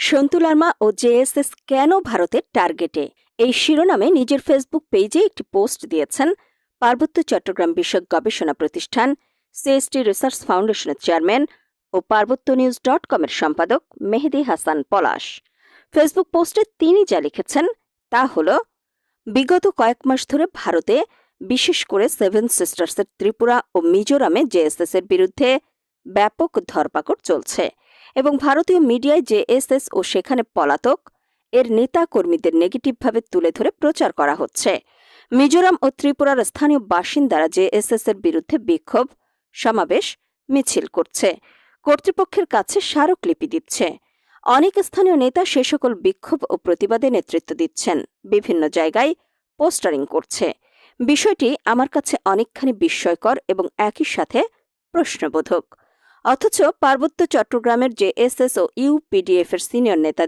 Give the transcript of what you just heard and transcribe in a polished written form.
সন্তু লারমা ও JSS কেন ভারতের টার্গেটে? এই শিরোনামে নিজের ফেসবুক পেজে একটি পোস্ট দিয়েছেন পার্বত্য চট্টগ্রাম বিষয়ক গবেষণা প্রতিষ্ঠান সিএসটি রিসার্চ ফাউন্ডেশনের চেয়ারম্যান ও পার্বত্যনিউজ.কমের সম্পাদক মেহেদী হাসান পলাশ। ফেসবুক পোস্টে তিনি যা লিখেছেন তা হল, বিগত কয়েক মাস ধরে ভারতে, বিশেষ করে সেভেন সিস্টার্সের ত্রিপুরা ও মিজোরামে জেএসএস এর বিরুদ্ধে ব্যাপক ধরপাকড় চলছে এবং ভারতীয় মিডিয়ায় জেএসএস ও সেখানে পলাতক এর নেতা কর্মীদের নেগেটিভভাবে তুলে ধরে প্রচার করা হচ্ছে। মিজোরাম ও ত্রিপুরার স্থানীয় বাসিন্দারা জেএসএস এর বিরুদ্ধে বিক্ষোভ, সমাবেশ, মিছিল করছে, কর্তৃপক্ষের কাছে স্মারকলিপি দিচ্ছে। অনেক স্থানীয় নেতা সে সকল বিক্ষোভ ও প্রতিবাদে নেতৃত্ব দিচ্ছেন, বিভিন্ন জায়গায় পোস্টারিং করছে। বিষয়টি আমার কাছে অনেকখানি বিস্ময়কর এবং একই সাথে প্রশ্নবোধক। অথচ পার্বত্য চট্টগ্রামের জেএসএস ও ইউপিডিএফ এর সিনিয়র নেতা